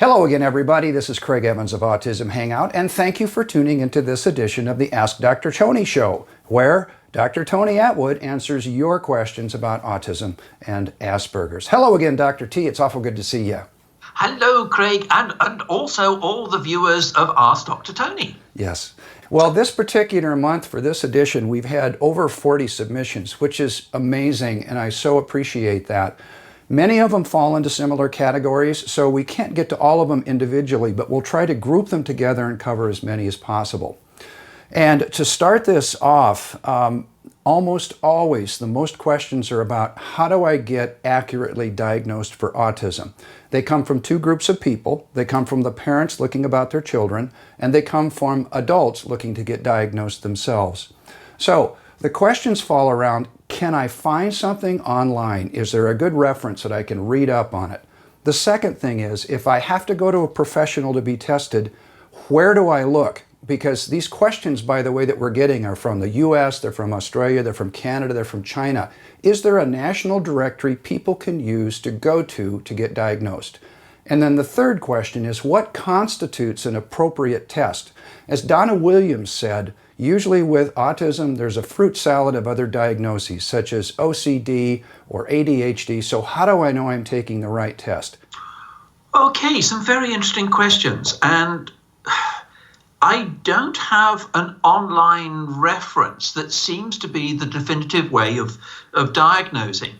Hello again, everybody. This is Craig Evans of Autism Hangout, and thank you for tuning into this edition of the Ask Dr. Tony Show, where Dr. Tony Atwood answers your questions about autism and Aspergers. Hello again, Dr. T. It's awful good to see you. Hello, Craig, and also all the viewers of Ask Dr. Tony. Yes. Well, this particular month for this edition, we've had over 40 submissions, which is amazing, and I so appreciate that. Many of them fall into similar categories, so we can't get to all of them individually, but we'll try to group them together and cover as many as possible. And to start this off, almost always the most questions are about how do I get accurately diagnosed for autism? They come from two groups of people. They come from the parents looking about their children, and they come from adults looking to get diagnosed themselves. So the questions fall around, can I find something online? Is there a good reference that I can read up on it? The second thing is, if I have to go to a professional to be tested, where do I look? Because these questions, by the way, that we're getting are from the US, they're from Australia, they're from Canada, they're from China. Is there a national directory people can use to go to get diagnosed? And then the third question is, what constitutes an appropriate test? As Donna Williams said, usually with autism, there's a fruit salad of other diagnoses, such as OCD or ADHD. So how do I know I'm taking the right test? Okay, some very interesting questions. And I don't have an online reference that seems to be the definitive way of diagnosing.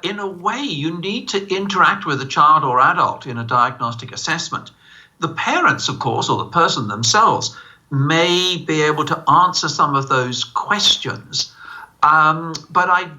In a way, you need to interact with a child or adult in a diagnostic assessment. The parents, of course, or the person themselves, may be able to answer some of those questions, but I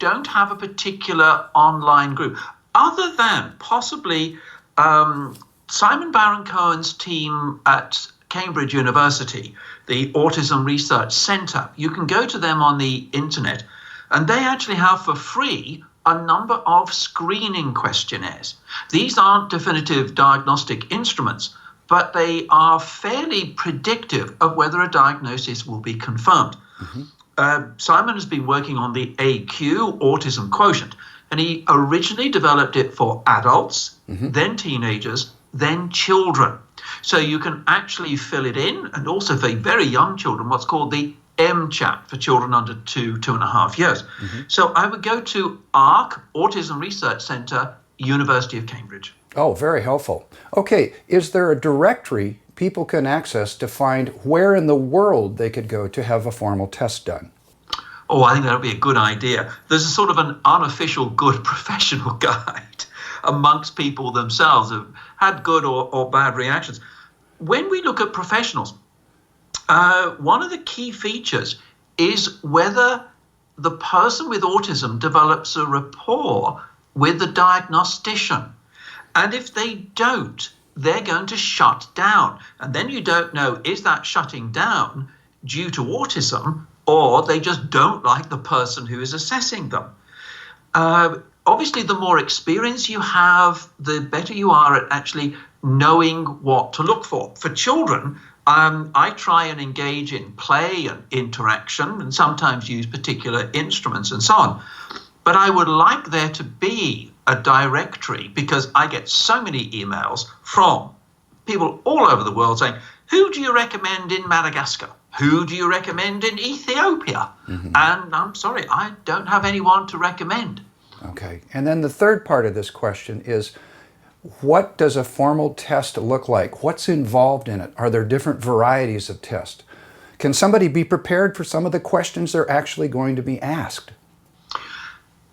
don't have a particular online group, other than possibly Simon Baron-Cohen's team at Cambridge University, the Autism Research Centre. You can go to them on the internet, and they actually have for free a number of screening questionnaires. These aren't definitive diagnostic instruments, but they are fairly predictive of whether a diagnosis will be confirmed. Mm-hmm. Simon has been working on the AQ, Autism Quotient, and he originally developed it for adults, mm-hmm. then teenagers, then children. So you can actually fill it in, and also for very young children, what's called the MCHAT for children under 2.5 years. Mm-hmm. So I would go to ARC, Autism Research Centre, University of Cambridge. Oh, very helpful. Okay, is there a directory people can access to find where in the world they could go to have a formal test done? Oh, I think that would be a good idea. There's a sort of an unofficial good professional guide amongst people themselves who've had good or bad reactions. When we look at professionals, one of the key features is whether the person with autism develops a rapport with the diagnostician. And if they don't, they're going to shut down. And then you don't know, is that shutting down due to autism, or they just don't like the person who is assessing them? Obviously, the more experience you have, the better you are at actually knowing what to look for. For children, I try and engage in play and interaction and sometimes use particular instruments and so on. But I would like there to be a directory, because I get so many emails from people all over the world saying, who do you recommend in Madagascar? Who do you recommend in Ethiopia? Mm-hmm. And I'm sorry, I don't have anyone to recommend. Okay. And then the third part of this question is, what does a formal test look like? What's involved in it? Are there different varieties of tests? Can somebody be prepared for some of the questions they're actually going to be asked?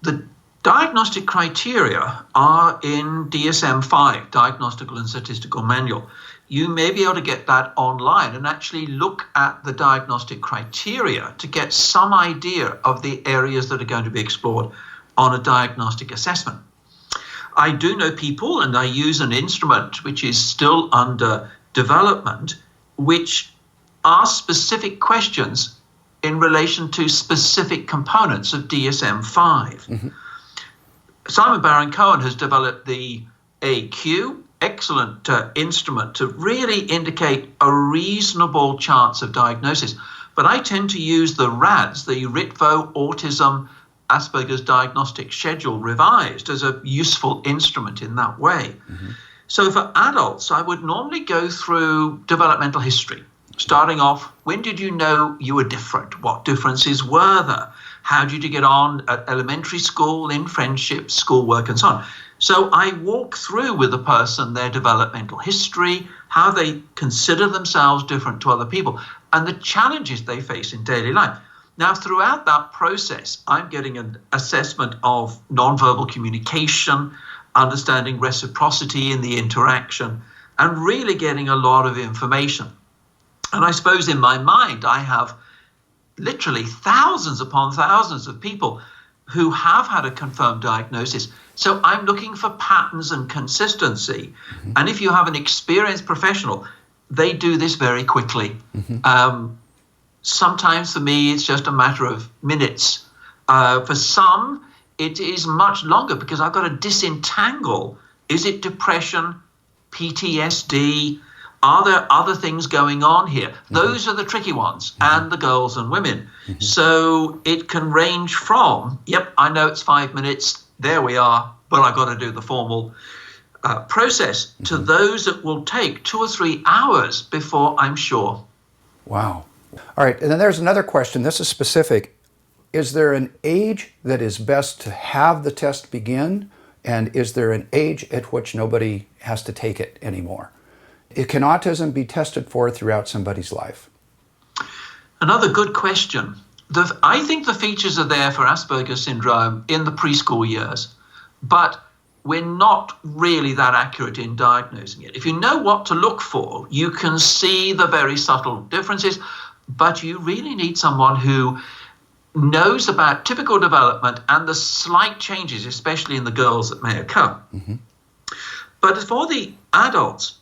The diagnostic criteria are in DSM-5, Diagnostical and Statistical Manual. You may be able to get that online and actually look at the diagnostic criteria to get some idea of the areas that are going to be explored on a diagnostic assessment. I do know people, and I use an instrument which is still under development, which asks specific questions in relation to specific components of DSM-5. Mm-hmm. Simon Baron-Cohen has developed the AQ, excellent instrument to really indicate a reasonable chance of diagnosis. But I tend to use the RADS, the RITVO Autism Asperger's Diagnostic Schedule Revised, as a useful instrument in that way. Mm-hmm. So for adults, I would normally go through developmental history, starting off, when did you know you were different? What differences were there? How did you get on at elementary school, in friendships, schoolwork, and so on? So I walk through with the person their developmental history, how they consider themselves different to other people, and the challenges they face in daily life. Now, throughout that process, I'm getting an assessment of nonverbal communication, understanding reciprocity in the interaction, and really getting a lot of information. And I suppose in my mind, I have literally thousands upon thousands of people who have had a confirmed diagnosis. So I'm looking for patterns and consistency. Mm-hmm. And if you have an experienced professional, they do this very quickly. Mm-hmm. Sometimes for me, it's just a matter of minutes. For some, it is much longer because I've got to disentangle. Is it depression, PTSD? Are there other things going on here? Mm-hmm. Those are the tricky ones, mm-hmm. and the girls and women. Mm-hmm. So it can range from, yep, I know it's 5 minutes, there we are, but I've got to do the formal process, mm-hmm. to those that will take 2 or 3 hours before I'm sure. Wow. All right, and then there's another question. This is specific. Is there an age that is best to have the test begin? And is there an age at which nobody has to take it anymore? Can autism be tested for throughout somebody's life? Another good question. I think the features are there for Asperger's syndrome in the preschool years, but we're not really that accurate in diagnosing it. If you know what to look for, you can see the very subtle differences, but you really need someone who knows about typical development and the slight changes, especially in the girls, that may occur. Mm-hmm. But for the adults,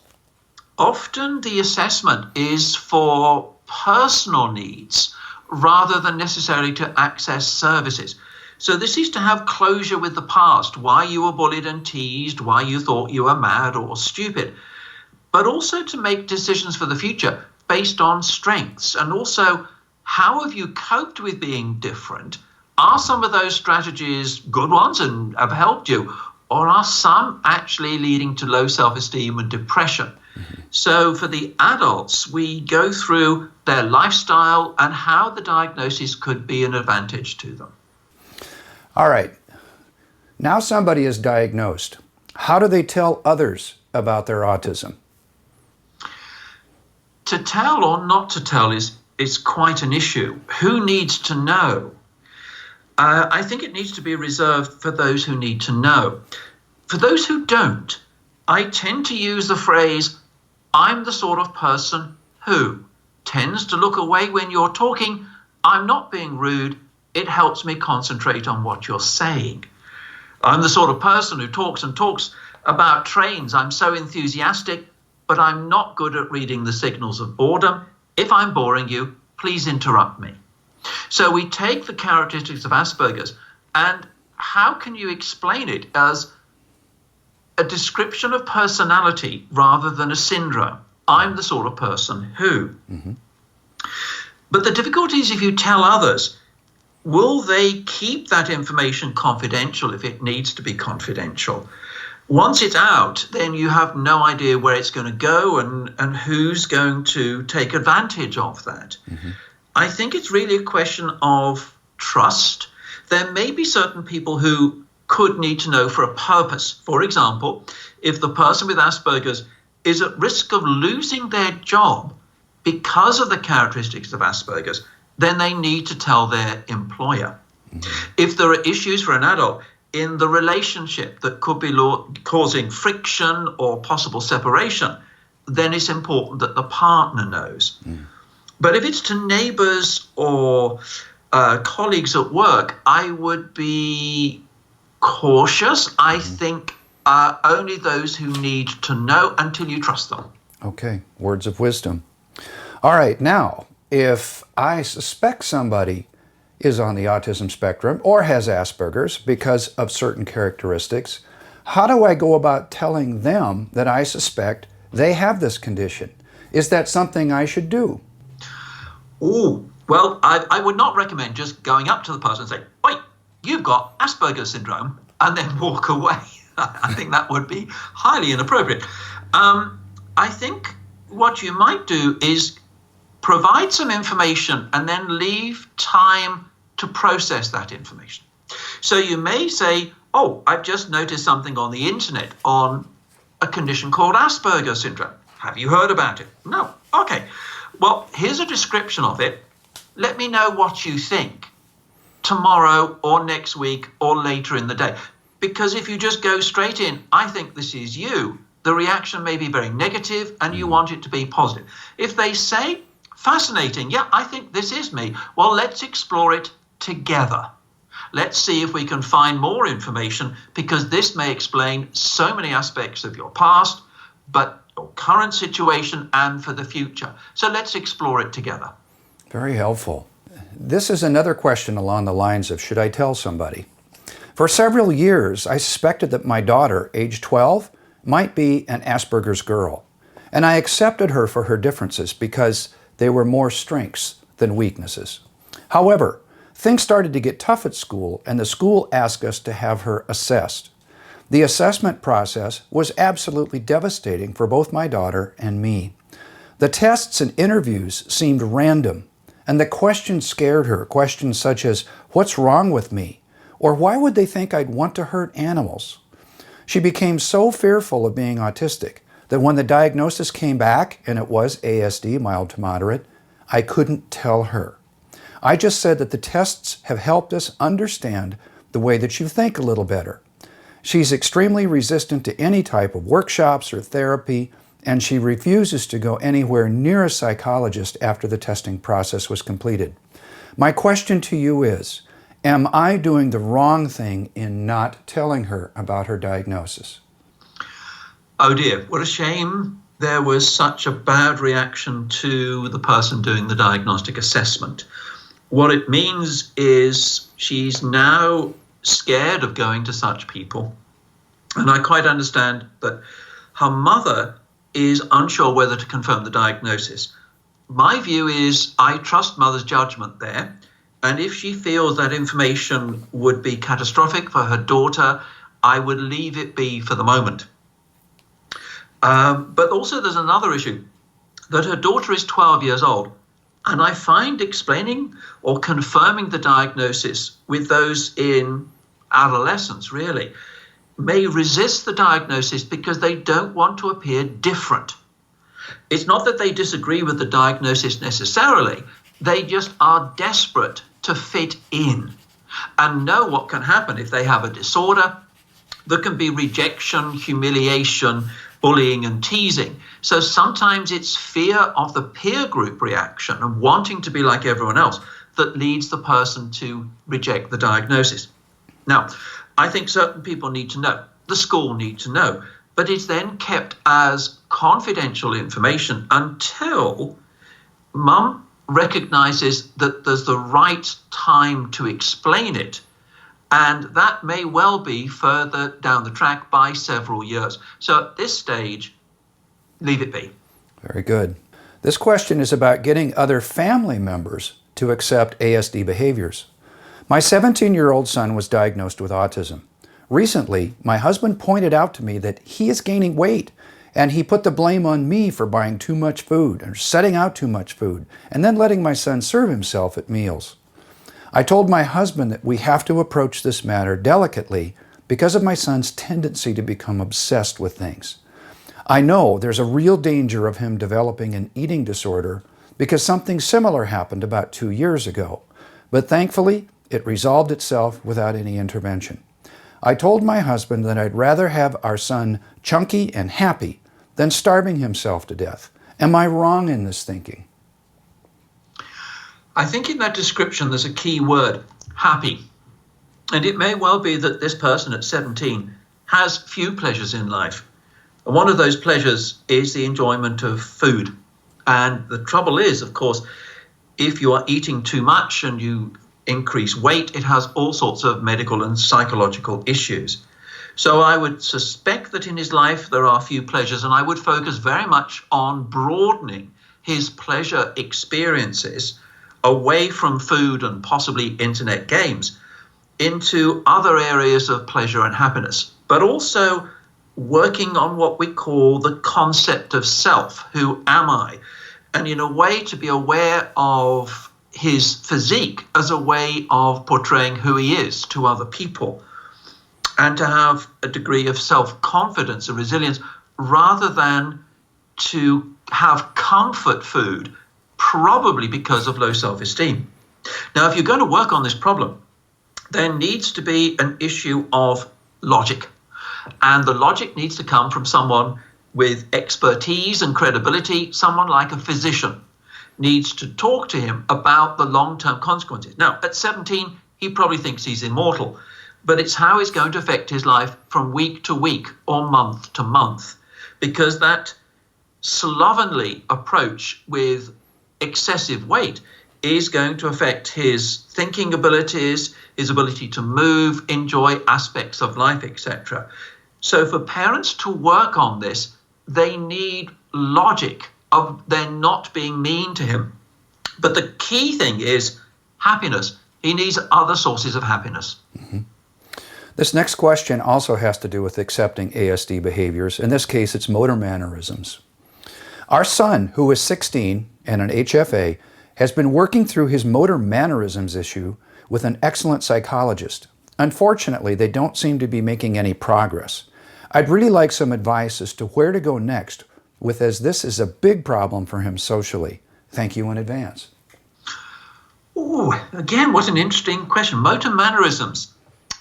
often the assessment is for personal needs rather than necessarily to access services. So this is to have closure with the past, why you were bullied and teased, why you thought you were mad or stupid, but also to make decisions for the future based on strengths. And also, how have you coped with being different? Are some of those strategies good ones and have helped you? Or are some actually leading to low self-esteem and depression? Mm-hmm. So for the adults, we go through their lifestyle and how the diagnosis could be an advantage to them. All right. Now somebody is diagnosed. How do they tell others about their autism? To tell or not to tell is quite an issue. Who needs to know? I think it needs to be reserved for those who need to know. For those who don't, I tend to use the phrase, I'm the sort of person who tends to look away when you're talking. I'm not being rude. It helps me concentrate on what you're saying. I'm the sort of person who talks and talks about trains. I'm so enthusiastic, but I'm not good at reading the signals of boredom. If I'm boring you, please interrupt me. So we take the characteristics of Asperger's, and how can you explain it as a description of personality rather than a syndrome? I'm the sort of person who. Mm-hmm. But the difficulty is if you tell others, will they keep that information confidential if it needs to be confidential? Once it's out, then you have no idea where it's going to go and who's going to take advantage of that. Mm-hmm. I think it's really a question of trust. There may be certain people who could need to know for a purpose. For example, if the person with Asperger's is at risk of losing their job because of the characteristics of Asperger's, then they need to tell their employer. Mm-hmm. If there are issues for an adult in the relationship that could be causing friction or possible separation, then it's important that the partner knows. Mm. But if it's to neighbors or colleagues at work, I would be cautious. I think only those who need to know until you trust them. Okay, words of wisdom. All right, now, if I suspect somebody is on the autism spectrum or has Asperger's because of certain characteristics, how do I go about telling them that I suspect they have this condition? Is that something I should do? Oh, well, I would not recommend just going up to the person and saying, wait, you've got Asperger's syndrome, and then walk away. I think that would be highly inappropriate. I think what you might do is provide some information and then leave time to process that information. So you may say, oh, I've just noticed something on the internet on a condition called Aspergers syndrome. Have you heard about it? No. Okay. Well, here's a description of it. Let me know what you think tomorrow or next week or later in the day. Because if you just go straight in, I think this is you, the reaction may be very negative and you want it to be positive. If they say, fascinating, yeah, I think this is me, well, let's explore it together. Let's see if we can find more information, because this may explain so many aspects of your past, but your current situation and for the future. So let's explore it together. Very helpful. This is another question along the lines of, should I tell somebody? For several years, I suspected that my daughter, age 12, might be an Asperger's girl. And I accepted her for her differences because they were more strengths than weaknesses. However, things started to get tough at school, and the school asked us to have her assessed. The assessment process was absolutely devastating for both my daughter and me. The tests and interviews seemed random, and the questions scared her, questions such as, "What's wrong with me?" or "Why would they think I'd want to hurt animals?" She became so fearful of being autistic that when the diagnosis came back, and it was ASD, mild to moderate, I couldn't tell her. I just said that the tests have helped us understand the way that you think a little better. She's extremely resistant to any type of workshops or therapy, and she refuses to go anywhere near a psychologist after the testing process was completed. My question to you is, am I doing the wrong thing in not telling her about her diagnosis? Oh dear, what a shame there was such a bad reaction to the person doing the diagnostic assessment. What it means is she's now scared of going to such people. And I quite understand that her mother is unsure whether to confirm the diagnosis. My view is I trust mother's judgment there. And if she feels that information would be catastrophic for her daughter, I would leave it be for the moment. But also there's another issue, that her daughter is 12 years old. And I find explaining or confirming the diagnosis with those in adolescence, really, may resist the diagnosis because they don't want to appear different. It's not that they disagree with the diagnosis necessarily, they just are desperate to fit in and know what can happen if they have a disorder. There can be rejection, humiliation, bullying and teasing. So sometimes it's fear of the peer group reaction and wanting to be like everyone else that leads the person to reject the diagnosis. Now, I think certain people need to know, the school need to know, but it's then kept as confidential information until mum recognizes that there's the right time to explain it. And that may well be further down the track by several years. So at this stage, leave it be. Very good. This question is about getting other family members to accept ASD behaviors. My 17-year-old son was diagnosed with autism. Recently, my husband pointed out to me that he is gaining weight, and he put the blame on me for buying too much food or setting out too much food, and then letting my son serve himself at meals. I told my husband that we have to approach this matter delicately because of my son's tendency to become obsessed with things. I know there's a real danger of him developing an eating disorder because something similar happened about 2 years ago, but thankfully it resolved itself without any intervention. I told my husband that I'd rather have our son chunky and happy than starving himself to death. Am I wrong in this thinking? I think in that description there's a key word, happy. And it may well be that this person at 17 has few pleasures in life. And one of those pleasures is the enjoyment of food. And the trouble is, of course, if you are eating too much and you increase weight, it has all sorts of medical and psychological issues. So I would suspect that in his life there are few pleasures, and I would focus very much on broadening his pleasure experiences away from food and possibly internet games into other areas of pleasure and happiness. but also working on what we call the concept of self. Who am I? And in a way to be aware of his physique as a way of portraying who he is to other people, and to have a degree of self-confidence and resilience rather than to have comfort food, probably because of low self-esteem. Now, if you're going to work on this problem, there needs to be an issue of logic. And the logic needs to come from someone with expertise and credibility. Someone like a physician needs to talk to him about the long-term consequences. Now, at 17, he probably thinks he's immortal, but it's how it's going to affect his life from week to week or month to month, because that slovenly approach with excessive weight is going to affect his thinking abilities, his ability to move, enjoy aspects of life, etc. So for parents to work on this, they need logic of they're not being mean to him. But the key thing is happiness. He needs other sources of happiness. Mm-hmm. This next question also has to do with accepting ASD behaviors. In this case, it's motor mannerisms. Our son, who is 16 and an HFA, has been working through his motor mannerisms issue with an excellent psychologist. Unfortunately, they don't seem to be making any progress. I'd really like some advice as to where to go next, as this is a big problem for him socially. Thank you in advance. Ooh, again, what an interesting question. Motor mannerisms.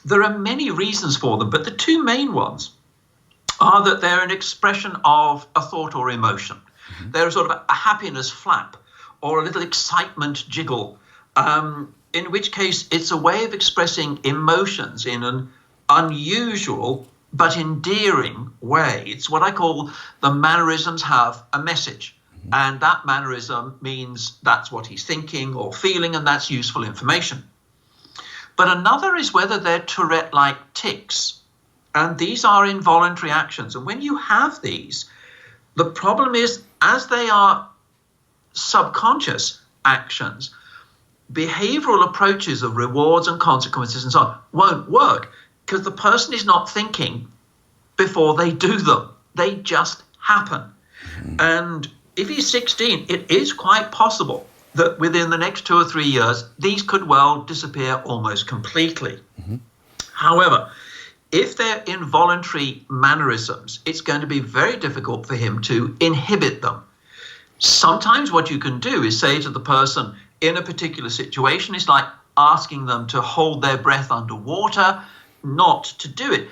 There are many reasons for them, but the two main ones are that they're an expression of a thought or emotion. Mm-hmm. They're sort of a happiness flap or a little excitement jiggle, in which case it's a way of expressing emotions in an unusual but endearing way. It's what I call the mannerisms have a message. Mm-hmm. And that mannerism means that's what he's thinking or feeling, and that's useful information. But another is whether they're Tourette-like tics. And these are involuntary actions. And when you have these, the problem is, as they are subconscious actions, behavioral approaches of rewards and consequences and so on won't work because the person is not thinking before they do them. They just happen. Mm-hmm. And if he's 16, it is quite possible that within the next 2 or 3 years, these could well disappear almost completely. Mm-hmm. However, if they're involuntary mannerisms, it's going to be very difficult for him to inhibit them. Sometimes what you can do is say to the person in a particular situation, it's like asking them to hold their breath underwater, not to do it.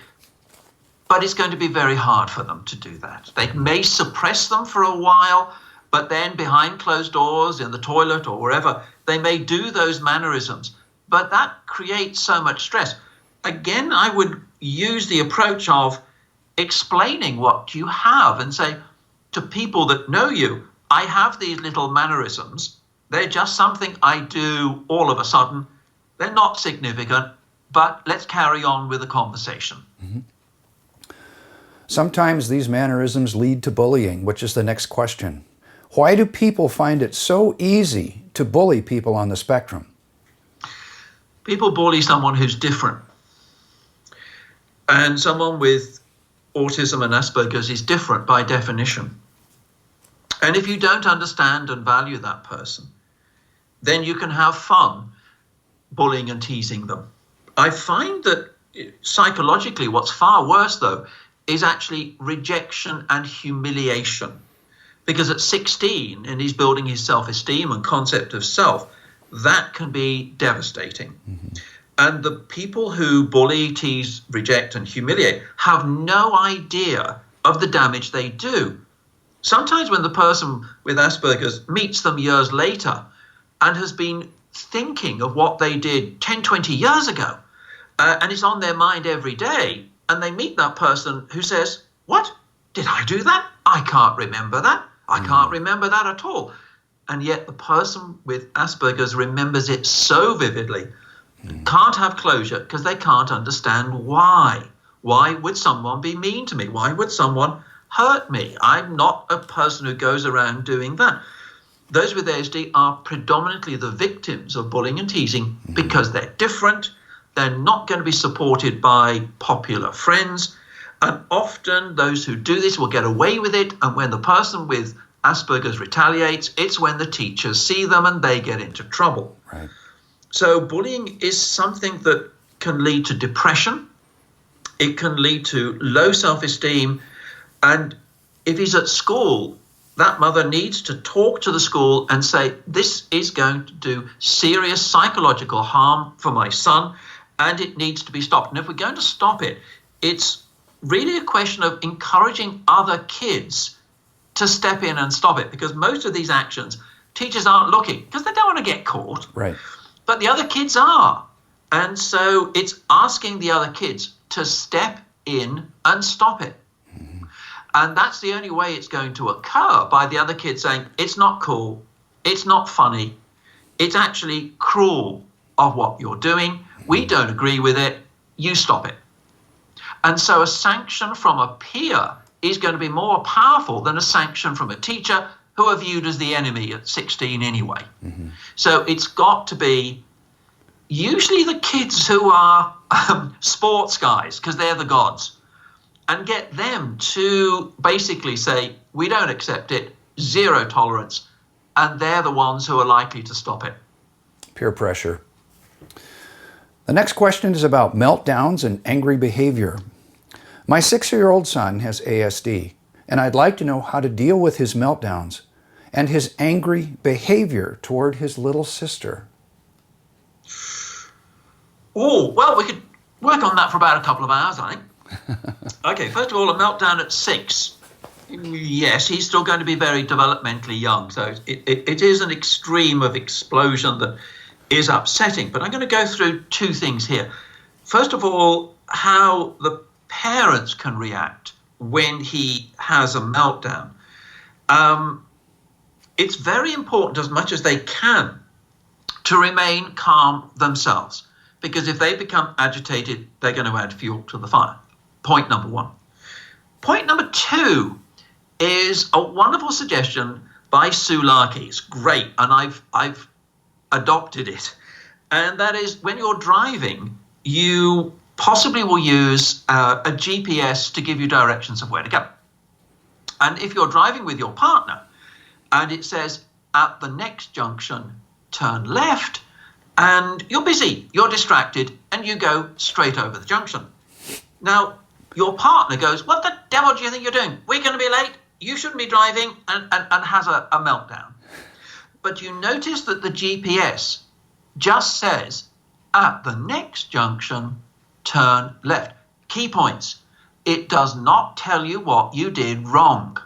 But it's going to be very hard for them to do that. They may suppress them for a while, but then behind closed doors, in the toilet or wherever, they may do those mannerisms. But that creates so much stress. Again, I would use the approach of explaining what you have and say to people that know you, I have these little mannerisms. They're just something I do all of a sudden. They're not significant, but let's carry on with the conversation. Mm-hmm. Sometimes these mannerisms lead to bullying, which is the next question. Why do people find it so easy to bully people on the spectrum? People bully someone who's different. And someone with autism and Aspergers is different by definition. And if you don't understand and value that person, then you can have fun bullying and teasing them. I find that psychologically what's far worse, though, is actually rejection and humiliation. Because at 16, and he's building his self-esteem and concept of self, that can be devastating. Mm-hmm. And the people who bully, tease, reject, and humiliate have no idea of the damage they do. Sometimes when the person with Asperger's meets them years later and has been thinking of what they did 10, 20 years ago, and it's on their mind every day, and they meet that person who says, what? Did I do that? I can't remember that. I can't remember that at all. And yet the person with Asperger's remembers it so vividly, can't have closure because they can't understand why. Why would someone be mean to me? Why would someone hurt me? I'm not a person who goes around doing that. Those with ASD are predominantly the victims of bullying and teasing because they're different. They're not going to be supported by popular friends. And often those who do this will get away with it. And when the person with Asperger's retaliates, it's when the teachers see them and they get into trouble. Right. So bullying is something that can lead to depression. It can lead to low self-esteem. And if he's at school, that mother needs to talk to the school and say, this is going to do serious psychological harm for my son, and it needs to be stopped. And if we're going to stop it, it's really a question of encouraging other kids to step in and stop it, because most of these actions, teachers aren't looking because they don't want to get caught. Right. But the other kids are. And so it's asking the other kids to step in and stop it. And that's the only way it's going to occur, by the other kids saying, it's not cool, it's not funny, it's actually cruel of what you're doing, we don't agree with it, you stop it. And so a sanction from a peer is going to be more powerful than a sanction from a teacher who are viewed as the enemy at 16 anyway. So it's got to be usually the kids who are sports guys, because they're the gods, and get them to basically say, we don't accept it, zero tolerance, and they're the ones who are likely to stop it. Peer pressure. The next question is about meltdowns and angry behavior. My 6-year-old son has ASD, and I'd like to know how to deal with his meltdowns and his angry behavior toward his little sister. Oh, well, we could work on that for about a couple of hours, I think. Okay, first of all, a meltdown at 6. Yes, he's still going to be very developmentally young, so it is an extreme of explosion that is upsetting. But I'm going to go through two things here. First of all, how the parents can react when he has a meltdown. It's very important, as much as they can, to remain calm themselves, because if they become agitated, they're going to add fuel to the fire. Point number one. Point number two is a wonderful suggestion by Sue Larkey. It's great, and I've adopted it. And that is, when you're driving, you possibly will use a GPS to give you directions of where to go. And if you're driving with your partner and it says, at the next junction, turn left, and you're busy, you're distracted, and you go straight over the junction. Now, your partner goes, what the devil do you think you're doing? We're going to be late. You shouldn't be driving, and has a meltdown. But you notice that the GPS just says, at the next junction, turn left. Key points. It does not tell you what you did wrong.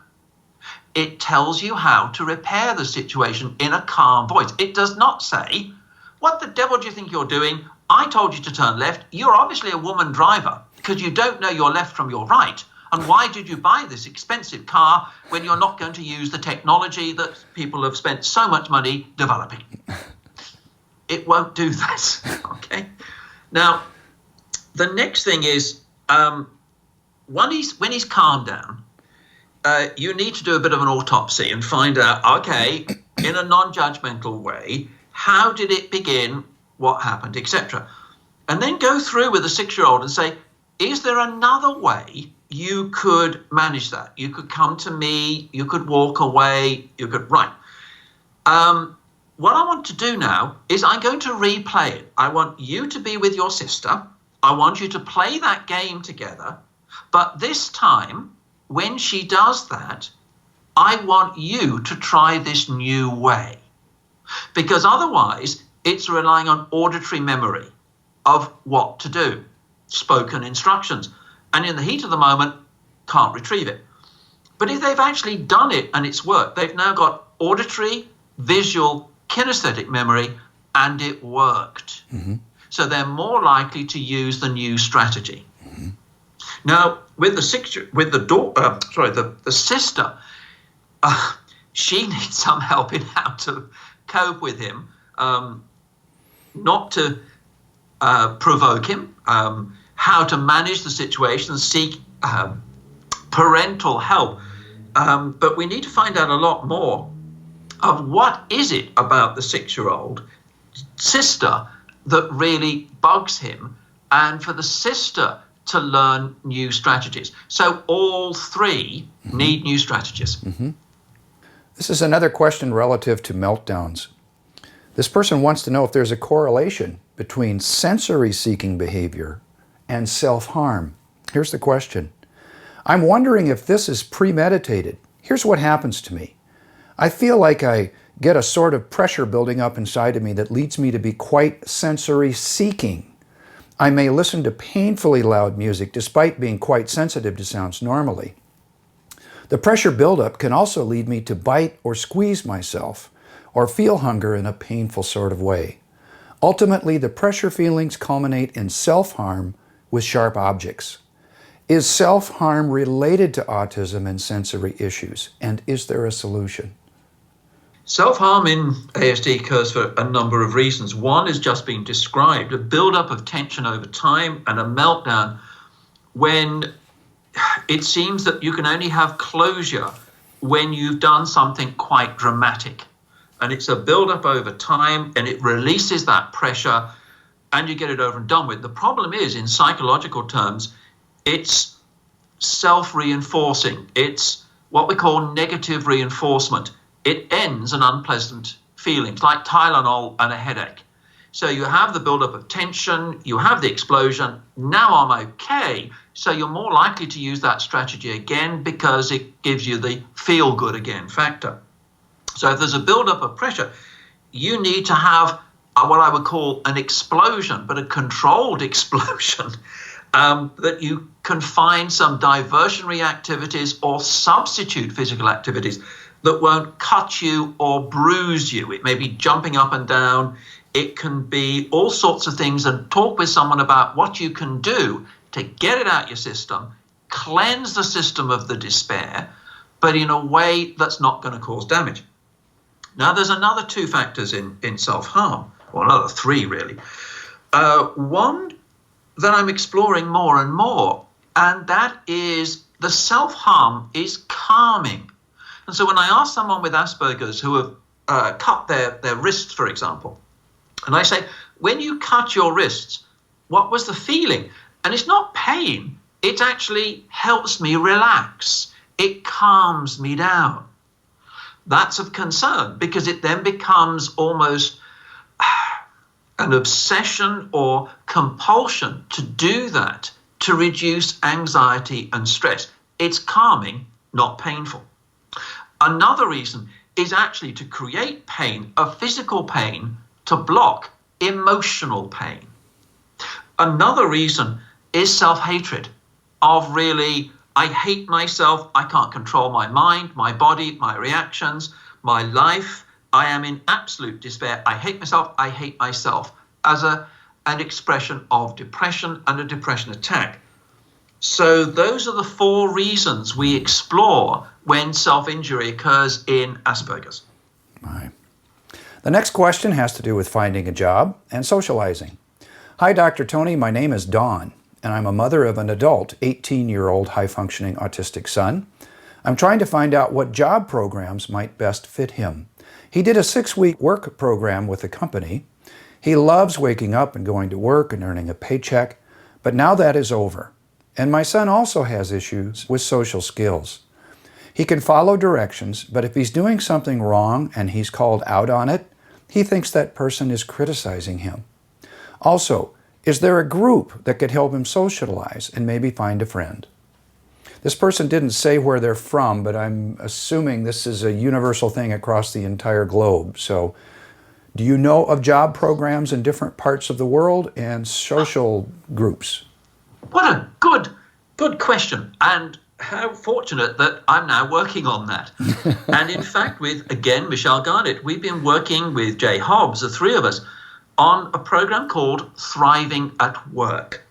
It tells you how to repair the situation in a calm voice. It does not say, what the devil do you think you're doing? I told you to turn left. You're obviously a woman driver because you don't know your left from your right. And why did you buy this expensive car when you're not going to use the technology that people have spent so much money developing? It won't do that, okay? Now, the next thing is, when he's calmed down, you need to do a bit of an autopsy and find out, okay, in a non-judgmental way, how did it begin, what happened, etc. And then go through with a 6-year-old and say, is there another way you could manage that? You could come to me, you could walk away, you could, right. What I want to do now is I'm going to replay it. I want you to be with your sister. I want you to play that game together. But this time, when she does that, I want you to try this new way. Because otherwise, it's relying on auditory memory of what to do, spoken instructions. And in the heat of the moment, can't retrieve it. But if they've actually done it and it's worked, they've now got auditory, visual, kinesthetic memory, and it worked. Mm-hmm. So they're more likely to use the new strategy. Mm-hmm. Now, with the sister, she needs some help in how to cope with him, not to provoke him, how to manage the situation, seek parental help. But we need to find out a lot more of what is it about the 6-year-old sister that really bugs him, and for the sister to learn new strategies. So all three need new strategies. This is another question relative to meltdowns. This person wants to know if there's a correlation between sensory-seeking behavior and self-harm. Here's the question. I'm wondering if this is premeditated. Here's what happens to me. I feel like I get a sort of pressure building up inside of me that leads me to be quite sensory-seeking. I may listen to painfully loud music despite being quite sensitive to sounds normally. The pressure buildup can also lead me to bite or squeeze myself or feel hunger in a painful sort of way. Ultimately, the pressure feelings culminate in self-harm with sharp objects. Is self-harm related to autism and sensory issues? And is there a solution? Self-harm in ASD occurs for a number of reasons. One is just being described, a build-up of tension over time and a meltdown when it seems that you can only have closure when you've done something quite dramatic. And it's a build-up over time and it releases that pressure and you get it over and done with. The problem is, in psychological terms, it's self-reinforcing. It's what we call negative reinforcement. It ends in unpleasant feelings like Tylenol and a headache. So you have the buildup of tension, you have the explosion, now I'm okay. So you're more likely to use that strategy again because it gives you the feel good again factor. So if there's a buildup of pressure, you need to have what I would call an explosion, but a controlled explosion, that you can find some diversionary activities or substitute physical activities that won't cut you or bruise you. It may be jumping up and down. It can be all sorts of things, and talk with someone about what you can do to get it out your system, cleanse the system of the despair, but in a way that's not going to cause damage. Now, there's another two factors in self-harm, or another three, really. One that I'm exploring more and more, and that is the self-harm is calming. And so when I ask someone with Aspergers who have cut their wrists, for example, and I say, when you cut your wrists, what was the feeling? And it's not pain. It actually helps me relax. It calms me down. That's of concern because it then becomes almost an obsession or compulsion to do that to reduce anxiety and stress. It's calming, not painful. Another reason is actually to create pain, a physical pain, to block emotional pain. Another reason is self-hatred of really, I hate myself, I can't control my mind, my body, my reactions, my life. I am in absolute despair. I hate myself, I hate myself, as an expression of depression and a depression attack. So those are the four reasons we explore when self-injury occurs in Asperger's. Right. The next question has to do with finding a job and socializing. Hi, Dr. Tony. My name is Dawn, and I'm a mother of an adult, 18-year-old high-functioning autistic son. I'm trying to find out what job programs might best fit him. He did a 6-week work program with a company. He loves waking up and going to work and earning a paycheck, but now that is over. And my son also has issues with social skills. He can follow directions, but if he's doing something wrong and he's called out on it, he thinks that person is criticizing him. Also, is there a group that could help him socialize and maybe find a friend? This person didn't say where they're from, but I'm assuming this is a universal thing across the entire globe. So, do you know of job programs in different parts of the world and social groups? What a good question. And how fortunate that I'm now working on that. And in fact, with, again, Michelle Garnett, we've been working with Jay Hobbs, the three of us, on a program called Thriving at Work.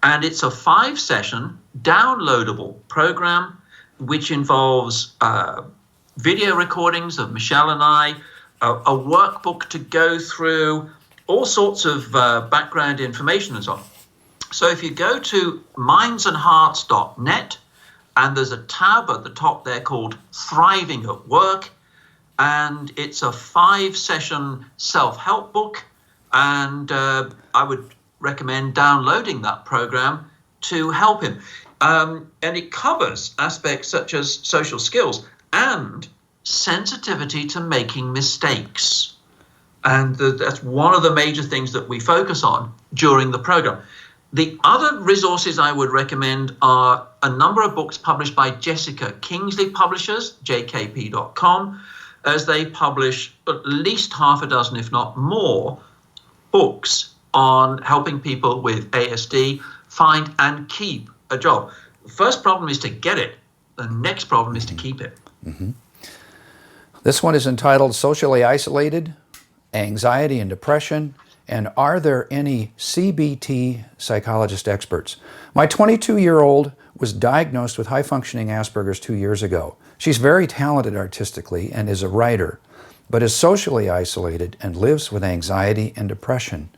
And it's a 5-session downloadable program which involves video recordings of Michelle and I, a workbook to go through, all sorts of background information and so on. So if you go to mindsandhearts.net, and there's a tab at the top there called Thriving at Work, and it's a 5-session self-help book, and I would recommend downloading that program. to help him. And it covers aspects such as social skills and sensitivity to making mistakes. And that's one of the major things that we focus on during the program. The other resources I would recommend are a number of books published by Jessica Kingsley Publishers, jkp.com, as they publish at least half a dozen, if not more, books on helping people with ASD find and keep a job. The first problem is to get it. The next problem is to keep it. Mm-hmm. This one is entitled Socially Isolated, Anxiety and Depression, and Are There Any CBT Psychologist Experts? My 22-year-old was diagnosed with high-functioning Asperger's 2 years ago. She's very talented artistically and is a writer, but is socially isolated and lives with anxiety and depression.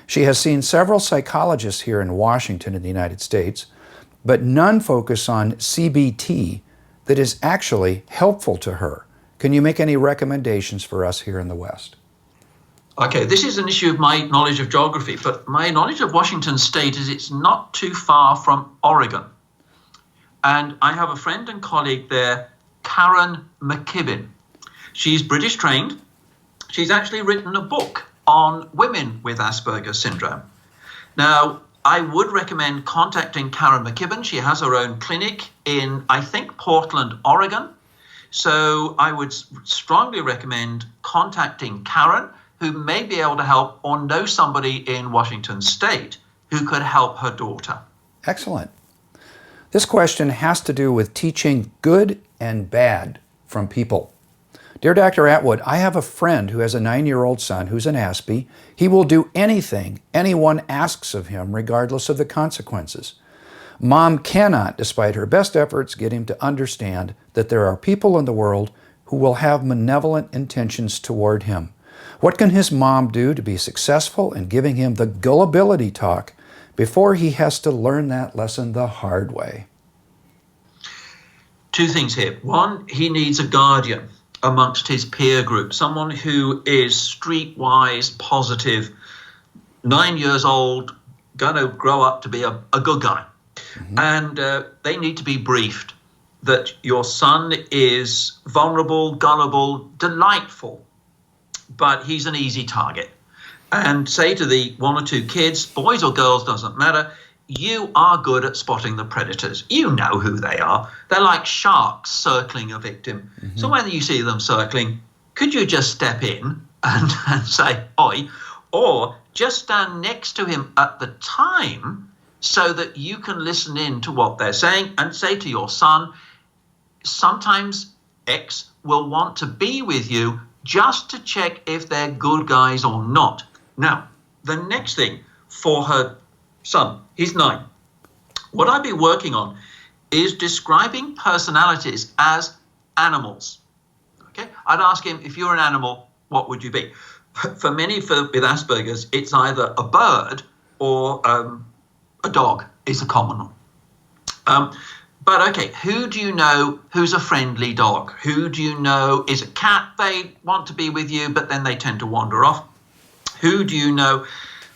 She has seen several psychologists here in Washington in the United States, but none focus on CBT that is actually helpful to her. Can you make any recommendations for us here in the West? Okay, this is an issue of my knowledge of geography, but my knowledge of Washington State is it's not too far from Oregon. And I have a friend and colleague there, Karen McKibben. She's British trained. She's actually written a book on women with Asperger's syndrome. Now, I would recommend contacting Karen McKibben. She has her own clinic in, I think, Portland, Oregon. So I would strongly recommend contacting Karen, who may be able to help or know somebody in Washington State who could help her daughter. Excellent. This question has to do with teaching good and bad from people. Dear Dr. Atwood, I have a friend who has a 9-year-old son who's an Aspie. He will do anything anyone asks of him, regardless of the consequences. Mom cannot, despite her best efforts, get him to understand that there are people in the world who will have malevolent intentions toward him. What can his mom do to be successful in giving him the gullibility talk before he has to learn that lesson the hard way? Two things here. One, he needs a guardian amongst his peer group, someone who is streetwise, positive, 9 years old, going to grow up to be a good guy. Mm-hmm. And they need to be briefed that your son is vulnerable, gullible, delightful, but he's an easy target. And say to the one or two kids, boys or girls, doesn't matter, you are good at spotting the predators. You know who they are. They're like sharks circling a victim. Mm-hmm. So when you see them circling, could you just step in and say, oi, or just stand next to him at the time so that you can listen in to what they're saying and say to your son, sometimes X will want to be with you just to check if they're good guys or not. Now, the next thing for her son, he's 9. What I'd be working on is describing personalities as animals. Okay, I'd ask him, if you're an animal, what would you be? For many with Asperger's, it's either a bird or a dog is a common one. But okay, who do you know who's a friendly dog? Who do you know is a cat? They want to be with you, but then they tend to wander off. Who do you know?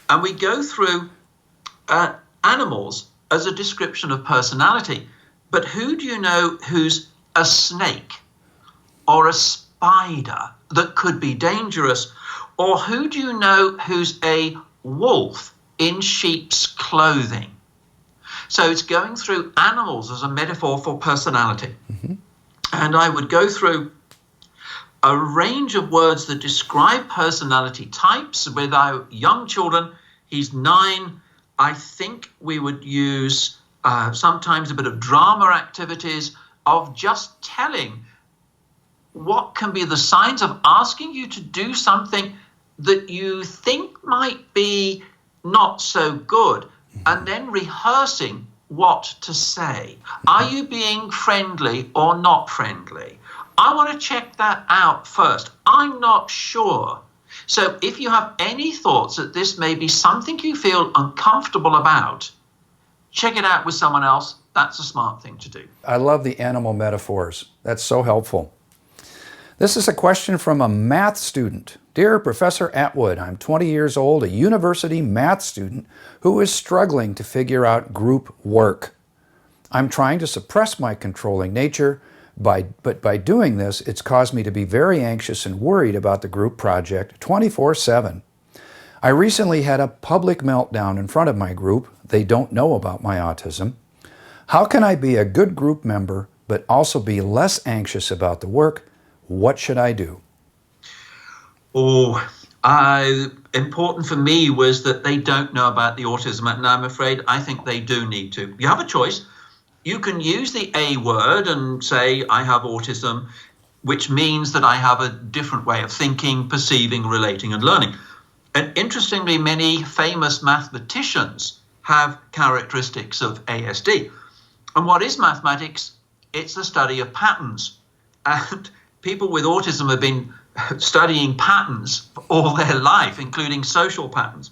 And we go through animals as a description of personality. But who do you know who's a snake or a spider that could be dangerous? Or who do you know who's a wolf in sheep's clothing? So it's going through animals as a metaphor for personality. Mm-hmm. And I would go through a range of words that describe personality types with our young children. He's 9. I think we would use sometimes a bit of drama activities of just telling what can be the signs of asking you to do something that you think might be not so good, and then rehearsing what to say. Are you being friendly or not friendly? I want to check that out first. I'm not sure. So if you have any thoughts that this may be something you feel uncomfortable about, check it out with someone else. That's a smart thing to do. I love the animal metaphors. That's so helpful. This is a question from a math student. Dear Professor Atwood, I'm 20 years old, a university math student who is struggling to figure out group work. I'm trying to suppress my controlling nature, but by doing this, it's caused me to be very anxious and worried about the group project 24/7. I recently had a public meltdown in front of my group. They don't know about my autism. How can I be a good group member, but also be less anxious about the work? What should I do? Important for me was that they don't know about the autism, and I'm afraid I think they do need to. You have a choice. You can use the A word and say, I have autism, which means that I have a different way of thinking, perceiving, relating, and learning. And interestingly, many famous mathematicians have characteristics of ASD. And what is mathematics? It's the study of patterns. And people with autism have been studying patterns for all their life, including social patterns.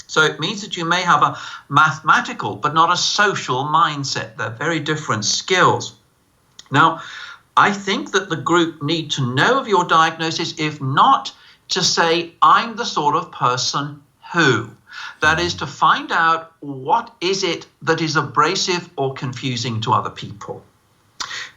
So it means that you may have a mathematical but not a social mindset. They're very different skills. Now, I think that the group need to know of your diagnosis, if not to say, I'm the sort of person who. That is to find out what is it that is abrasive or confusing to other people.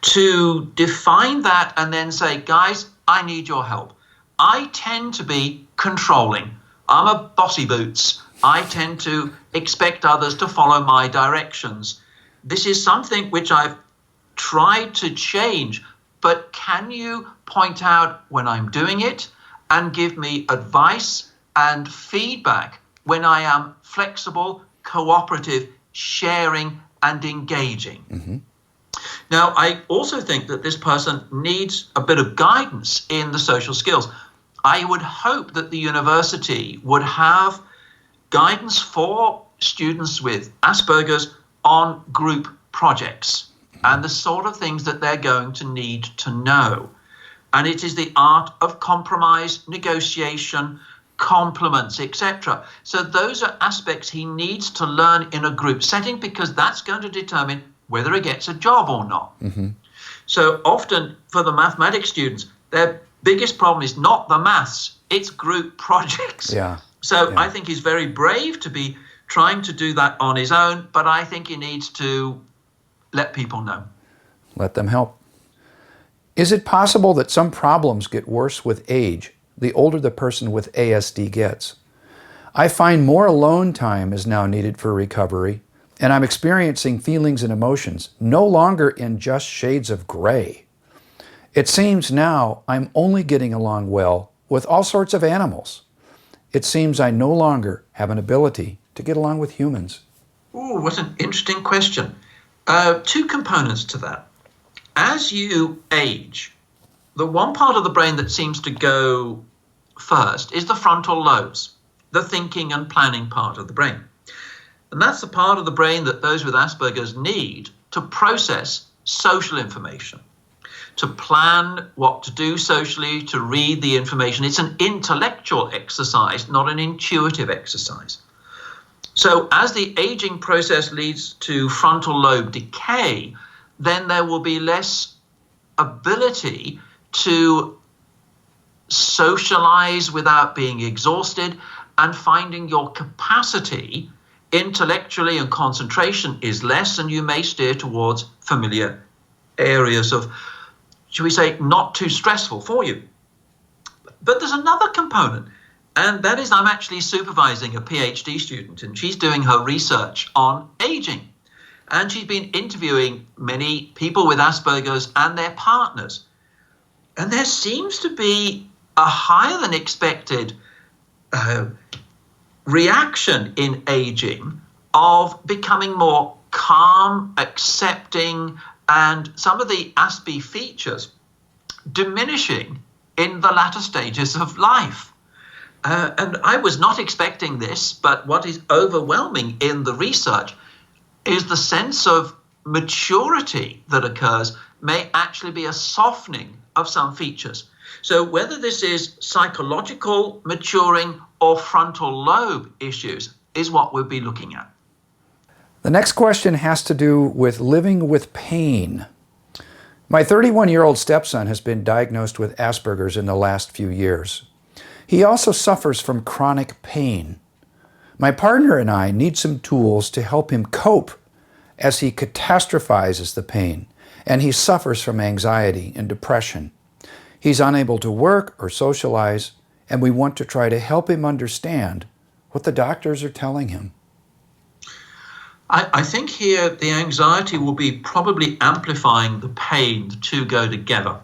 To define that and then say, guys, I need your help. I tend to be controlling. I'm a bossy boots. I tend to expect others to follow my directions. This is something which I've tried to change, but can you point out when I'm doing it and give me advice and feedback when I am flexible, cooperative, sharing, and engaging? Mm-hmm. Now, I also think that this person needs a bit of guidance in the social skills. I would hope that the university would have guidance for students with Aspergers on group projects and the sort of things that they're going to need to know. And it is the art of compromise, negotiation, compliments, etc. So those are aspects he needs to learn in a group setting, because that's going to determine whether he gets a job or not. Mm-hmm. So often for the mathematics students, their biggest problem is not the maths, it's group projects. Yeah. So I think he's very brave to be trying to do that on his own, but I think he needs to let people know. Let them help. Is it possible that some problems get worse with age, the older the person with ASD gets? I find more alone time is now needed for recovery, and I'm experiencing feelings and emotions no longer in just shades of gray. It seems now I'm only getting along well with all sorts of animals. It seems I no longer have an ability to get along with humans. Oh, what an interesting question. Two components to that. As you age, the one part of the brain that seems to go first is the frontal lobes, the thinking and planning part of the brain. And that's the part of the brain that those with Asperger's need to process social information, to plan what to do socially, to read the information. It's an intellectual exercise, not an intuitive exercise. So as the aging process leads to frontal lobe decay, then there will be less ability to socialize without being exhausted, and finding your capacity intellectually and concentration is less, and you may steer towards familiar areas of, should we say, not too stressful for you. But there's another component, and that is I'm actually supervising a PhD student, and she's doing her research on aging. And she's been interviewing many people with Asperger's and their partners. And there seems to be a higher than expected reaction in aging of becoming more calm, accepting, and some of the Aspie features diminishing in the latter stages of life. And I was not expecting this, but what is overwhelming in the research is the sense of maturity that occurs may actually be a softening of some features. So whether this is psychological maturing or frontal lobe issues is what we'll be looking at. The next question has to do with living with pain. My 31-year-old stepson has been diagnosed with Aspergers in the last few years. He also suffers from chronic pain. My partner and I need some tools to help him cope as he catastrophizes the pain, and he suffers from anxiety and depression. He's unable to work or socialize, and we want to try to help him understand what the doctors are telling him. I think here the anxiety will be probably amplifying the pain. The two go together.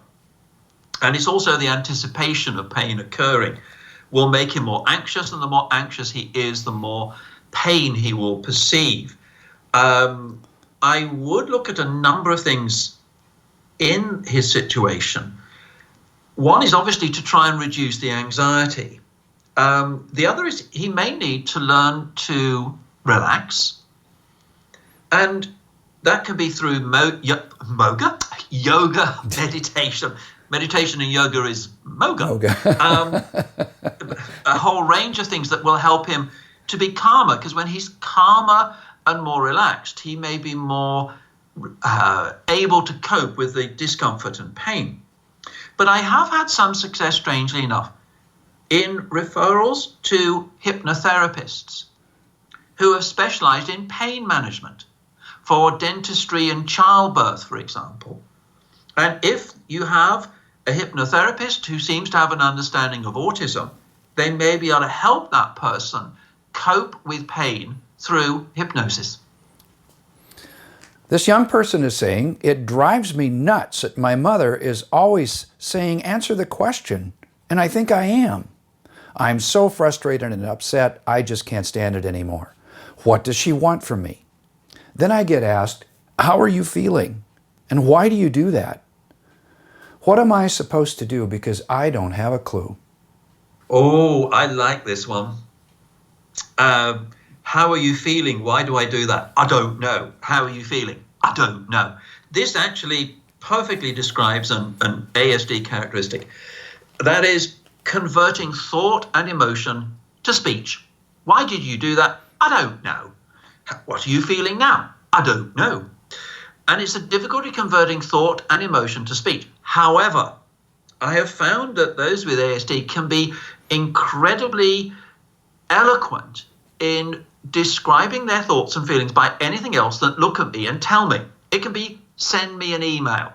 And it's also the anticipation of pain occurring will make him more anxious, and the more anxious he is, the more pain he will perceive. I would look at a number of things in his situation. One is obviously to try and reduce the anxiety. The other is he may need to learn to relax. And that can be through yoga, meditation. Meditation and yoga is moga. A whole range of things that will help him to be calmer, because when he's calmer and more relaxed, he may be more able to cope with the discomfort and pain. But I have had some success, strangely enough, in referrals to hypnotherapists who have specialized in pain management for dentistry and childbirth, for example. And if you have a hypnotherapist who seems to have an understanding of autism, they may be able to help that person cope with pain through hypnosis. This young person is saying, it drives me nuts that my mother is always saying, answer the question, and I think I am. I'm so frustrated and upset, I just can't stand it anymore. What does she want from me? Then I get asked, how are you feeling? And why do you do that? What am I supposed to do? Because I don't have a clue. Oh, I like this one. How are you feeling? Why do I do that? I don't know. How are you feeling? I don't know. This actually perfectly describes an ASD characteristic. That is converting thought and emotion to speech. Why did you do that? I don't know. What are you feeling now? I don't know. And it's a difficulty converting thought and emotion to speech. However, I have found that those with ASD can be incredibly eloquent in describing their thoughts and feelings by anything else than look at me and tell me. It can be send me an email,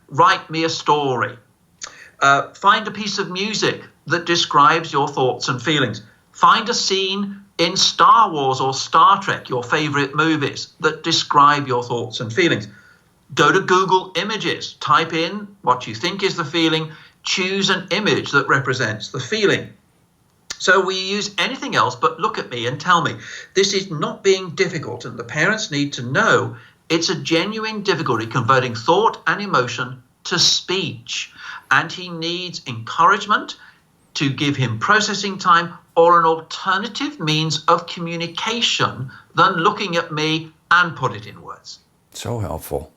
write me a story, find a piece of music that describes your thoughts and feelings, find a scene in Star Wars or Star Trek, your favorite movies, that describe your thoughts and feelings. Go to Google Images, type in what you think is the feeling, choose an image that represents the feeling. So we use anything else but look at me and tell me. This is not being difficult, and the parents need to know it's a genuine difficulty converting thought and emotion to speech. And he needs encouragement to give him processing time or an alternative means of communication than looking at me and put it in words. So helpful.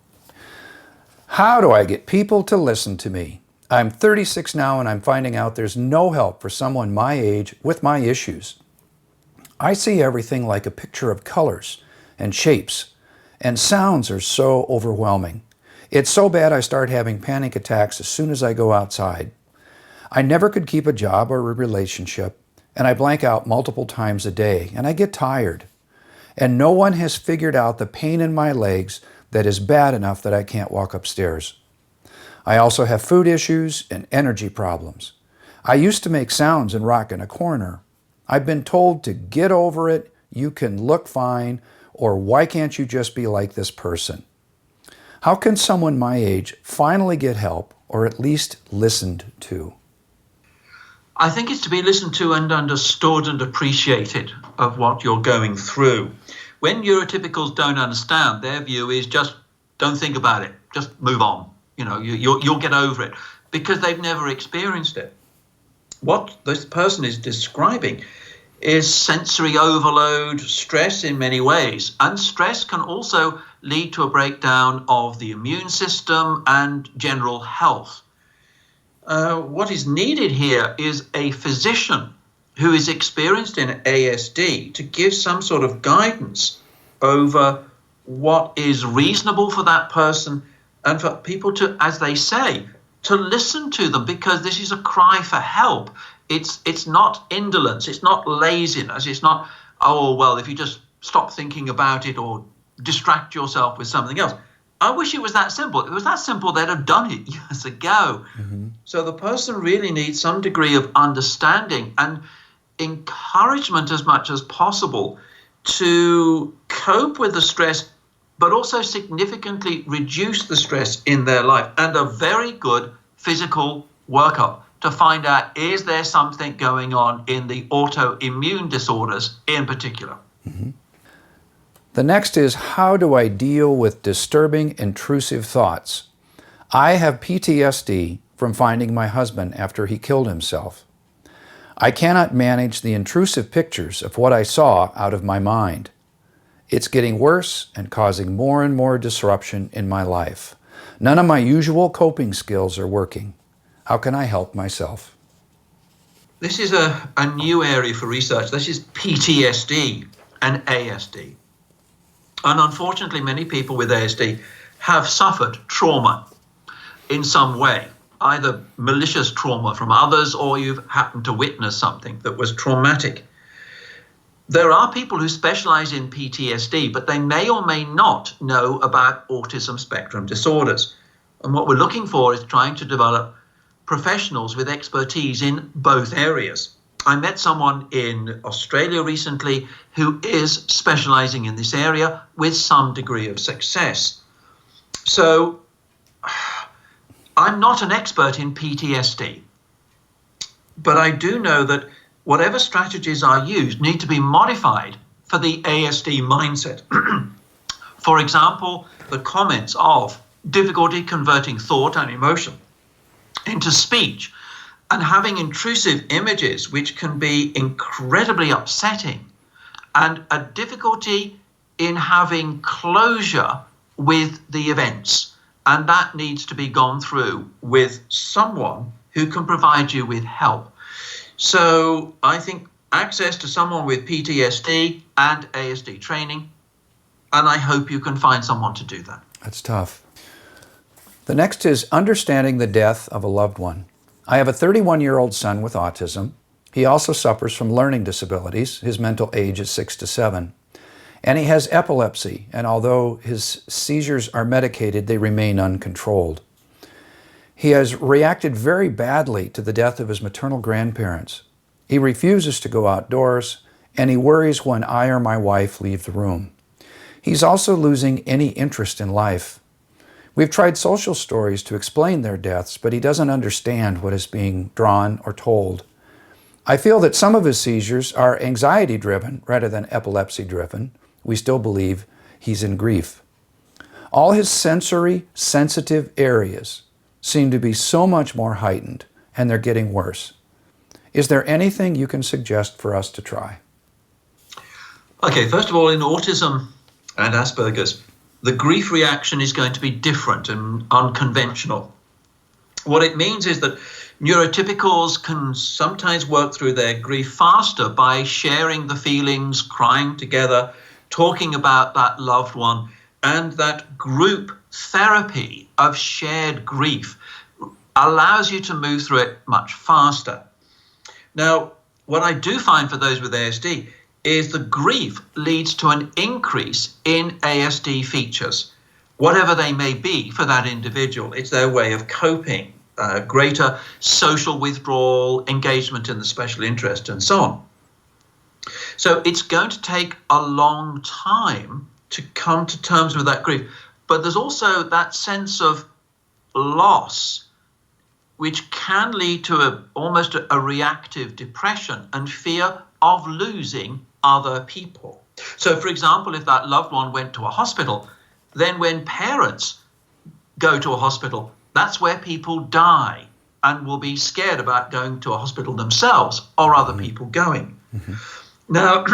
How do I get people to listen to me? I'm 36 now, and I'm finding out there's no help for someone my age with my issues. I see everything like a picture of colors and shapes, and sounds are so overwhelming. It's so bad I start having panic attacks as soon as I go outside. I never could keep a job or a relationship, and I blank out multiple times a day, and I get tired. And no one has figured out the pain in my legs that is bad enough that I can't walk upstairs. I also have food issues and energy problems. I used to make sounds and rock in a corner. I've been told to get over it, you can look fine, or why can't you just be like this person? How can someone my age finally get help, or at least listened to? I think it's to be listened to and understood and appreciated of what you're going through. When neurotypicals don't understand, their view is just don't think about it, just move on. You know, you'll get over it because they've never experienced it. What this person is describing is sensory overload, stress in many ways. And stress can also lead to a breakdown of the immune system and general health. What is needed here is a physician who is experienced in ASD to give some sort of guidance over what is reasonable for that person and for people to, as they say, to listen to them, because this is a cry for help. It's not indolence, it's not laziness, it's not, oh, well, if you just stop thinking about it or distract yourself with something else. I wish it was that simple. If it was that simple, they'd have done it years ago. Mm-hmm. So the person really needs some degree of understanding and encouragement as much as possible to cope with the stress, but also significantly reduce the stress in their life, and a very good physical workup to find out, is there something going on in the autoimmune disorders in particular? Mm-hmm. The next is, how do I deal with disturbing, intrusive thoughts? I have PTSD from finding my husband after he killed himself. I cannot manage the intrusive pictures of what I saw out of my mind. It's getting worse and causing more and more disruption in my life. None of my usual coping skills are working. How can I help myself? This is a new area for research. This is PTSD and ASD. And unfortunately, many people with ASD have suffered trauma in some way, either malicious trauma from others, or you've happened to witness something that was traumatic. There are people who specialize in PTSD, but they may or may not know about autism spectrum disorders. And what we're looking for is trying to develop professionals with expertise in both areas. I met someone in Australia recently who is specializing in this area with some degree of success. So I'm not an expert in PTSD, but I do know that whatever strategies are used need to be modified for the ASD mindset. For example, the comments of difficulty converting thought and emotion into speech, and having intrusive images which can be incredibly upsetting, and a difficulty in having closure with the events. And that needs to be gone through with someone who can provide you with help. So I think access to someone with PTSD and ASD training, and I hope you can find someone to do that. That's tough. The next is understanding the death of a loved one. I have a 31-year-old son with autism. He also suffers from learning disabilities. His mental age is 6 to 7. And he has epilepsy, and although his seizures are medicated, they remain uncontrolled. He has reacted very badly to the death of his maternal grandparents. He refuses to go outdoors, and he worries when I or my wife leave the room. He's also losing any interest in life. We've tried social stories to explain their deaths, but he doesn't understand what is being drawn or told. I feel that some of his seizures are anxiety-driven rather than epilepsy-driven. We still believe he's in grief. All his sensory, sensitive areas seem to be so much more heightened, and they're getting worse. Is there anything you can suggest for us to try? Okay, first of all, in autism and Aspergers, the grief reaction is going to be different and unconventional. What it means is that neurotypicals can sometimes work through their grief faster by sharing the feelings, crying together, talking about that loved one, and that group therapy of shared grief allows you to move through it much faster. Now, what I do find for those with ASD is the grief leads to an increase in ASD features, whatever they may be for that individual. It's their way of coping, greater social withdrawal, engagement in the special interest, and so on. So it's going to take a long time to come to terms with that grief. But there's also that sense of loss, which can lead to almost a reactive depression and fear of losing other people. So, for example, if that loved one went to a hospital, then when parents go to a hospital, that's where people die and will be scared about going to a hospital themselves or other people going. Mm-hmm. Now,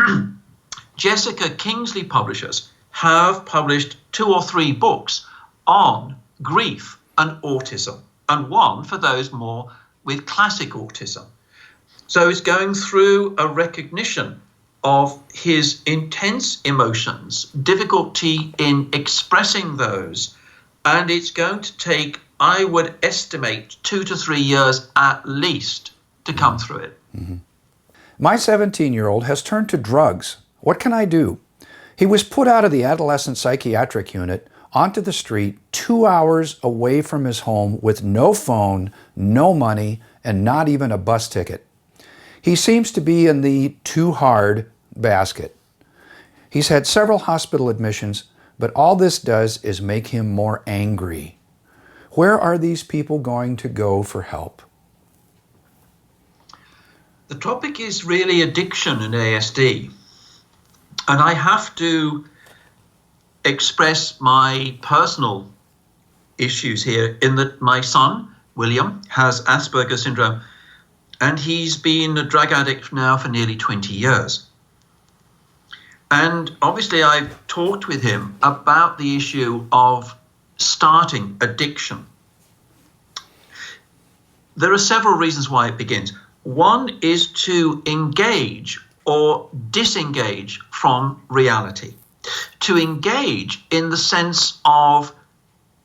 Jessica Kingsley publishers have published 2 or 3 books on grief and autism, and one for those more with classic autism. So it's going through a recognition of his intense emotions, difficulty in expressing those, And it's going to take, I would estimate, 2 to 3 years at least to come through it. My 17-year-old has turned to drugs. What can I do? He was put out of the adolescent psychiatric unit onto the street 2 hours away from his home with no phone, no money, and not even a bus ticket. He seems to be in the too hard basket. He's had several hospital admissions, but all this does is make him more angry. Where are these people going to go for help? The topic is really addiction and ASD. And I have to express my personal issues here in that my son, William, has Asperger's syndrome, and he's been a drug addict now for nearly 20 years. And obviously I've talked with him about the issue of starting addiction. There are several reasons why it begins. One is to engage or disengage from reality. To engage in the sense of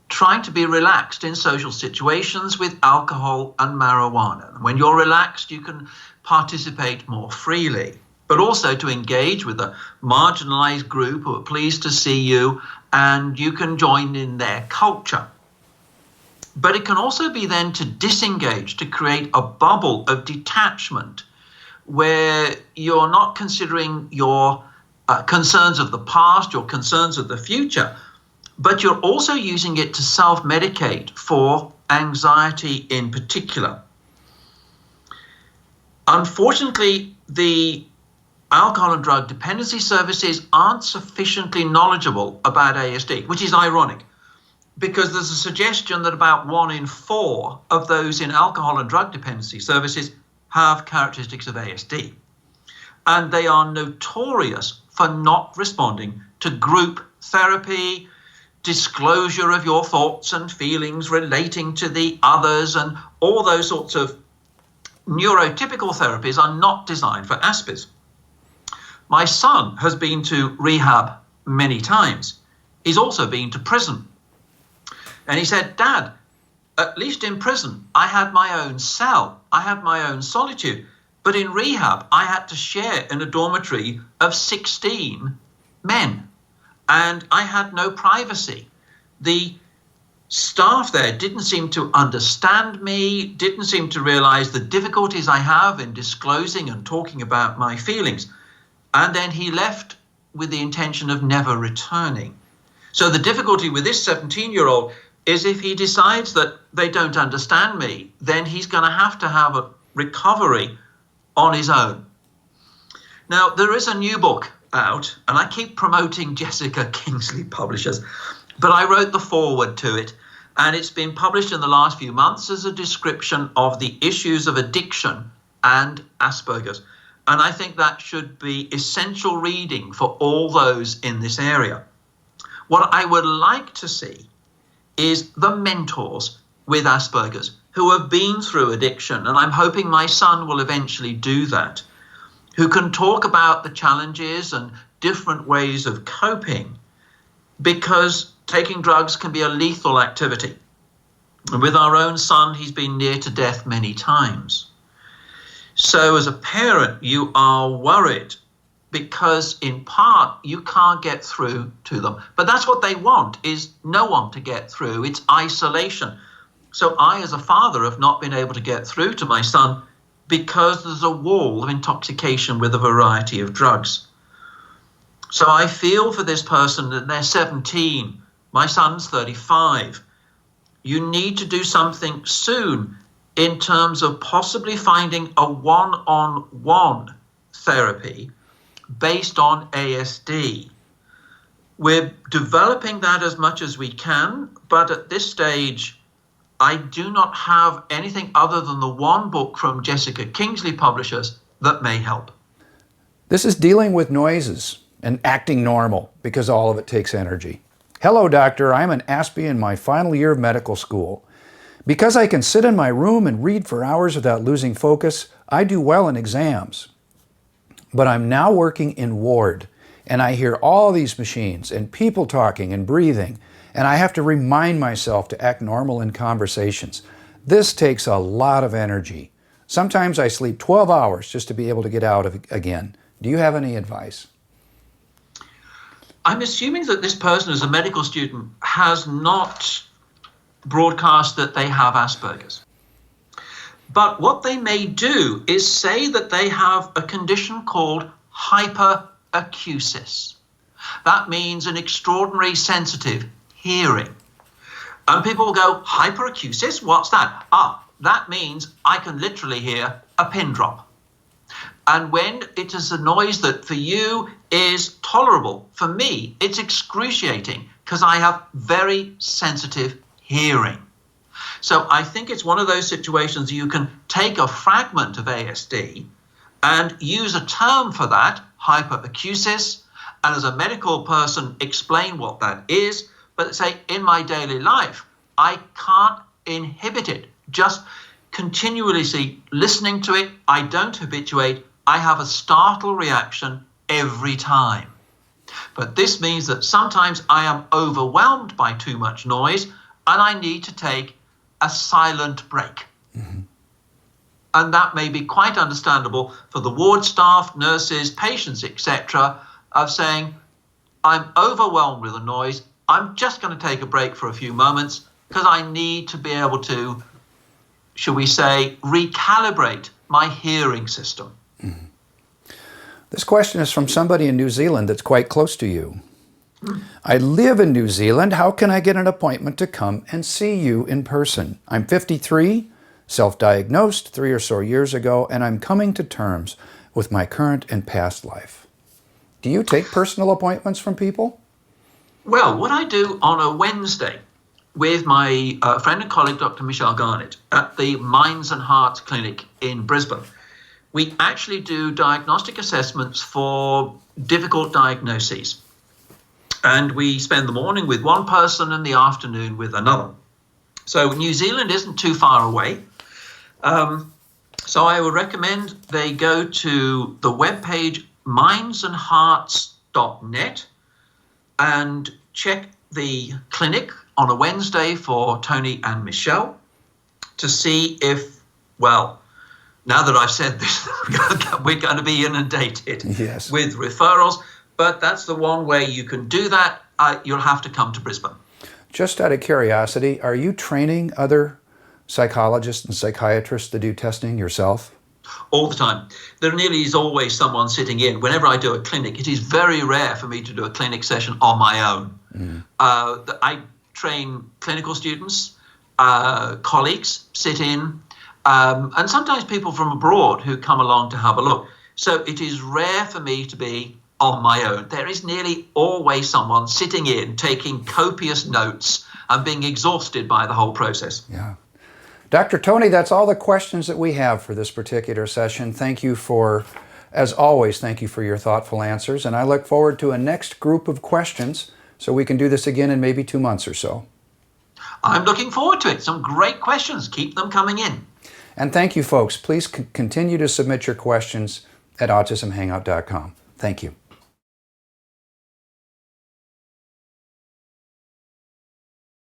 trying to be relaxed in social situations with alcohol and marijuana. When you're relaxed, you can participate more freely, but also to engage with a marginalized group who are pleased to see you and you can join in their culture. But it can also be then to disengage, to create a bubble of detachment where you're not considering your concerns of the past, your concerns of the future, but you're also using it to self-medicate for anxiety in particular. Unfortunately, the alcohol and drug dependency services aren't sufficiently knowledgeable about ASD, which is ironic, because there's a suggestion that about 1 in 4 of those in alcohol and drug dependency services have characteristics of ASD. And they are notorious for not responding to group therapy, disclosure of your thoughts and feelings relating to the others, and all those sorts of neurotypical therapies are not designed for Aspergers. My son has been to rehab many times. He's also been to prison. And he said, "Dad, at least in prison, I had my own cell. I had my own solitude. But in rehab, I had to share in a dormitory of 16 men. And I had no privacy. The staff there didn't seem to understand me, didn't seem to realize the difficulties I have in disclosing and talking about my feelings." And then he left with the intention of never returning. So the difficulty with this 17-year-old is if he decides that they don't understand me, then he's going to have a recovery on his own. Now, there is a new book out, and I keep promoting Jessica Kingsley Publishers, but I wrote the foreword to it, and it's been published in the last few months as a description of the issues of addiction and Asperger's. And I think that should be essential reading for all those in this area. What I would like to see is the mentors with Asperger's who have been through addiction, and I'm hoping my son will eventually do that, who can talk about the challenges and different ways of coping, because taking drugs can be a lethal activity. And with our own son, he's been near to death many times. So as a parent, you are worried because in part you can't get through to them. But that's what they want, is no one to get through. It's isolation. So I, as a father, have not been able to get through to my son because there's a wall of intoxication with a variety of drugs. So I feel for this person that they're 17. My son's 35. You need to do something soon in terms of possibly finding a one-on-one therapy based on ASD. We're developing that as much as we can, but at this stage, I do not have anything other than the one book from Jessica Kingsley Publishers that may help. This is dealing with noises and acting normal because all of it takes energy. Hello, doctor. I'm an Aspie in my final year of medical school. Because I can sit in my room and read for hours without losing focus, I do well in exams. But I'm now working in ward, and I hear all these machines and people talking and breathing, And I have to remind myself to act normal in conversations. This takes a lot of energy. Sometimes I sleep 12 hours just to be able to get out of it again. Do you have any advice? I'm assuming that this person, as a medical student, has not broadcast that they have Asperger's. But what they may do is say that they have a condition called hyperacusis. That means an extraordinary sensitive hearing. And people will go, hyperacusis? What's that? That means I can literally hear a pin drop. And when it is a noise that for you is tolerable, for me, it's excruciating because I have very sensitive hearing. So I think it's one of those situations you can take a fragment of ASD and use a term for that, hyperacusis, and as a medical person explain what that is, but say in my daily life, I can't inhibit it. Just continuously listening to it, I don't habituate, I have a startle reaction every time. But this means that sometimes I am overwhelmed by too much noise and I need to take a silent break. Mm-hmm. And that may be quite understandable for the ward staff, nurses, patients, etc., of saying, I'm overwhelmed with the noise, I'm just going to take a break for a few moments because I need to be able to, shall we say, recalibrate my hearing system. Mm-hmm. This question is from somebody in New Zealand that's quite close to you. I live in New Zealand. How can I get an appointment to come and see you in person? I'm 53, self-diagnosed 3 or so years ago, and I'm coming to terms with my current and past life. Do you take personal appointments from people? Well, what I do on a Wednesday with my friend and colleague, Dr. Michelle Garnett, at the Minds and Hearts Clinic in Brisbane, we actually do diagnostic assessments for difficult diagnoses. And we spend the morning with one person and the afternoon with another. So New Zealand isn't too far away. So I would recommend they go to the webpage mindsandhearts.net and check the clinic on a Wednesday for Tony and Michelle to see if, well, now that I've said this, we're going to be inundated with referrals. But that's the one way you can do that. You'll have to come to Brisbane. Just out of curiosity, are you training other psychologists and psychiatrists to do testing yourself? All the time. There nearly is always someone sitting in. Whenever I do a clinic, it is very rare for me to do a clinic session on my own. Mm. I train clinical students, colleagues sit in, and sometimes people from abroad who come along to have a look. So it is rare for me to be on my own. There is nearly always someone sitting in, taking copious notes and being exhausted by the whole process. Yeah. Dr. Tony, that's all the questions that we have for this particular session. Thank you for, as always, thank you for your thoughtful answers. And I look forward to a next group of questions so we can do this again in maybe 2 months or so. I'm looking forward to it. Some great questions. Keep them coming in. And thank you, folks. Please continue to submit your questions at autismhangout.com. Thank you.